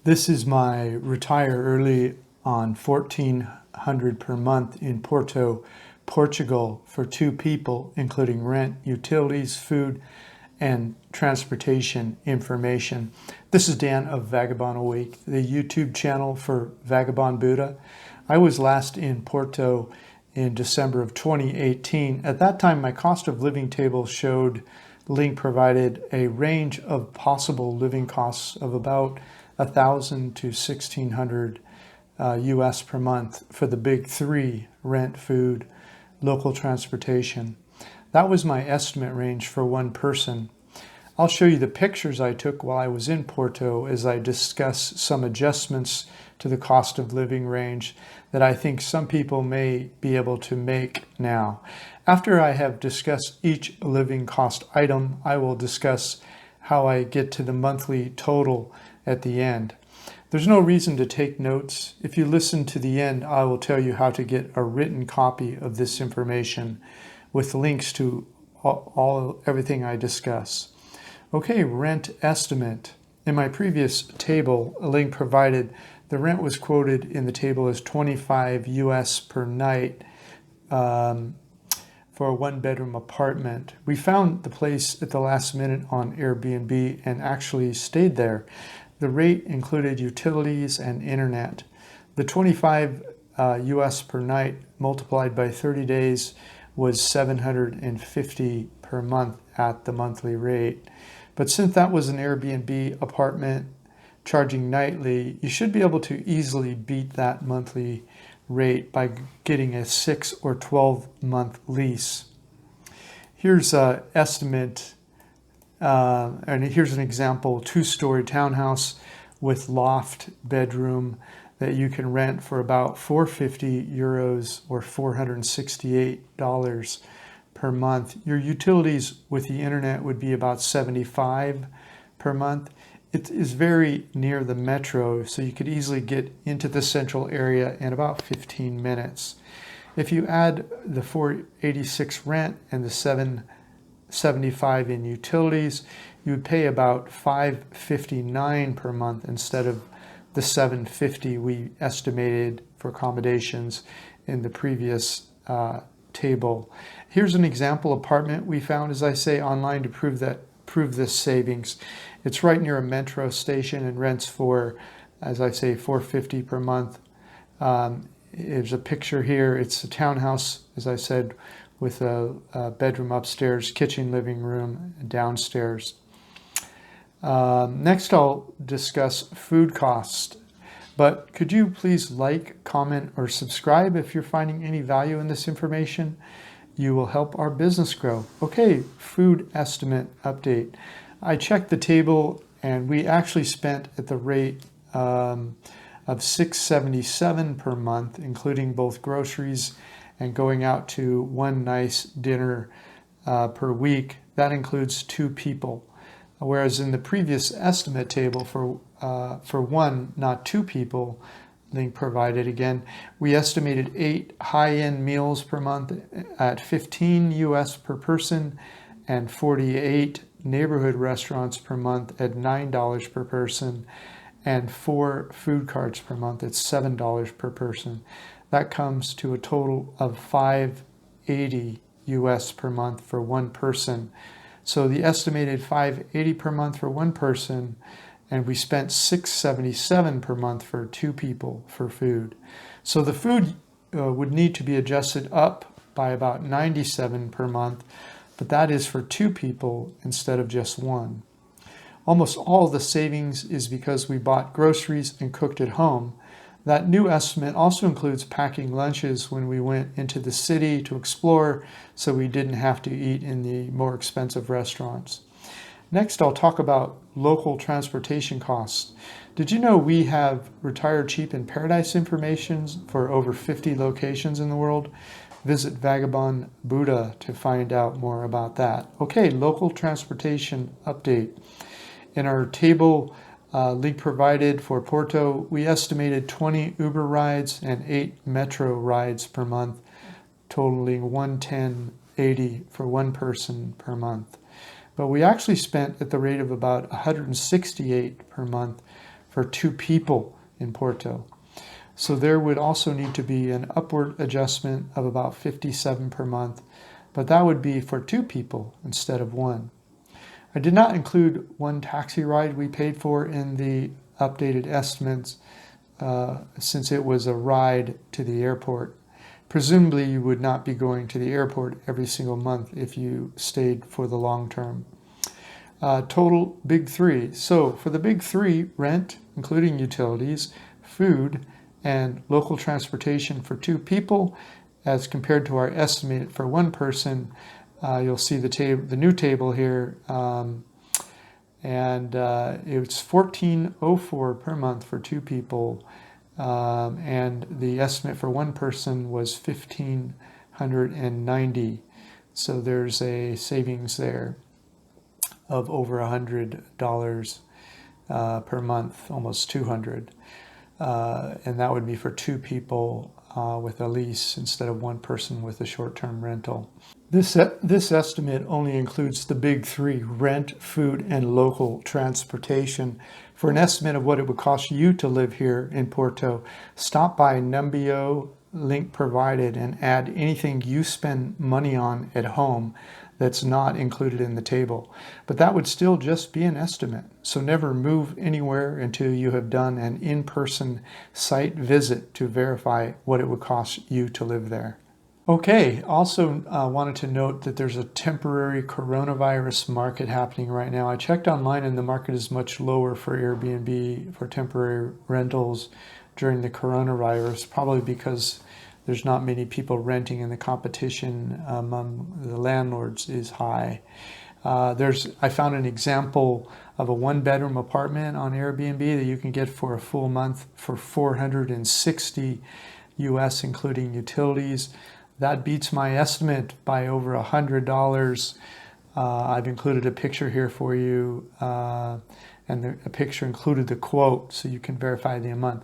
This is my retire early on $1,400 per month in Porto, Portugal for 2 people, including rent, utilities, food, and transportation information. This is Dan of Vagabond Awake, the YouTube channel for Vagabond Buddha. I was last in Porto in December of 2018. At that time, my cost of living table showed, link provided, a range of possible living costs of about $1,000 to $1,600 US per month for the big 3: rent, food, local transportation. That was my estimate range for one person. I'll show you the pictures I took while I was in Porto as I discuss some adjustments to the cost of living range that I think some people may be able to make now. After I have discussed each living cost item, I will discuss how I get to the monthly total at the end. There's no reason to take notes. If you listen to the end, I will tell you how to get a written copy of this information with links to everything I discuss. Okay, rent estimate. In my previous table, a link provided, the rent was quoted in the table as $25 US per night for a 1-bedroom apartment. We found the place at the last minute on Airbnb and actually stayed there. The rate included utilities and internet. The 25 US per night multiplied by 30 days was $750 per month at the monthly rate. But since that was an Airbnb apartment charging nightly, you should be able to easily beat that monthly rate by getting a 6 or 12-month lease. Here's an estimate, and here's an example: 2-story townhouse with loft bedroom that you can rent for about 450 euros or $468 per month. Your utilities with the internet would be about $75 per month. It is very near the metro, so you could easily get into the central area in about 15 minutes. If you add the $486 rent and the $775 in utilities, you would pay about $559 per month instead of the $750 we estimated for accommodations in the previous table. Here's an example apartment we found, as I say, online to prove this savings. It's right near a metro station and rents for, as I say, $450 per month. There's a picture here. It's a townhouse, as I said, with a bedroom upstairs, kitchen, living room, downstairs. Next, I'll discuss food costs. But could you please like, comment, or subscribe if you're finding any value in this information? You will help our business grow. Okay, food estimate update. I checked the table and we actually spent at the rate of $677 per month, including both groceries and going out to one nice dinner per week. That includes 2 people. Whereas in the previous estimate table for 1, not 2 people, link provided again, we estimated 8 high-end meals per month at $15 US per person and 48 neighborhood restaurants per month at $9 per person and 4 food carts per month at $7 per person. That comes to a total of $580 US per month for one person. So the estimated $580 per month for one person, and we spent $677 per month for 2 people for food. So the food would need to be adjusted up by about $97 per month, but that is for 2 people instead of just 1. Almost all of the savings is because we bought groceries and cooked at home. That new estimate also includes packing lunches when we went into the city to explore, so we didn't have to eat in the more expensive restaurants. Next, I'll talk about local transportation costs. Did you know we have Retire Cheap in Paradise information for over 50 locations in the world? Visit Vagabond Buddha to find out more about that. Okay, local transportation update. In our table, link provided for Porto, we estimated 20 Uber rides and 8 Metro rides per month, totaling $110.80 for one person per month. But we actually spent at the rate of about $168 per month for 2 people in Porto. So there would also need to be an upward adjustment of about 57 per month, but that would be for 2 people instead of 1. I did not include one taxi ride we paid for in the updated estimates since it was a ride to the airport. Presumably you would not be going to the airport every single month if you stayed for the long term. Total big 3. So for the big 3, rent, including utilities, food, and local transportation for 2 people, as compared to our estimate for 1 person, you'll see the new table here, and it's $14.04 per month for 2 people, and the estimate for 1 person was $1,590. So there's a savings there of over $100 per month, almost $200, and that would be for 2 people with a lease instead of 1 person with a short-term rental. This estimate only includes the big 3, rent, food, and local transportation. For an estimate of what it would cost you to live here in Porto, stop by Numbeo, link provided, and add anything you spend money on at home that's not included in the table. But that would still just be an estimate, so never move anywhere until you have done an in-person site visit to verify what it would cost you to live there. Okay, also wanted to note that there's a temporary coronavirus market happening right now. I checked online and the market is much lower for Airbnb for temporary rentals during the coronavirus, probably because there's not many people renting and the competition among the landlords is high. I found an example of a 1-bedroom apartment on Airbnb that you can get for a full month for $460 US, including utilities. That beats my estimate by over $100. I've included a picture here for you, and a picture included the quote, so you can verify the amount.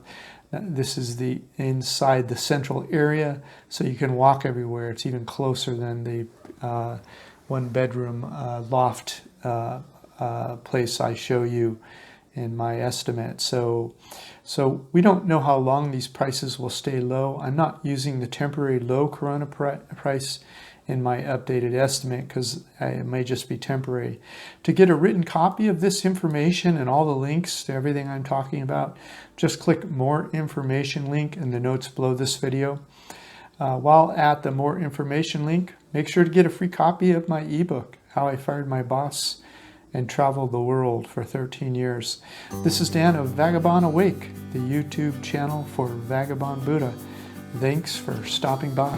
This is the inside the central area, so you can walk everywhere. It's even closer than the 1-bedroom loft place I show you in my estimate. So we don't know how long these prices will stay low. I'm not using the temporary low corona price in my updated estimate because it may just be temporary. To get a written copy of this information and all the links to everything I'm talking about, just click More Information link in the notes below this video. While at the More Information link, make sure to get a free copy of my ebook, How I Fired My Boss and Traveled the World for 13 years. This is Dan of Vagabond Awake, the YouTube channel for Vagabond Buddha. Thanks for stopping by.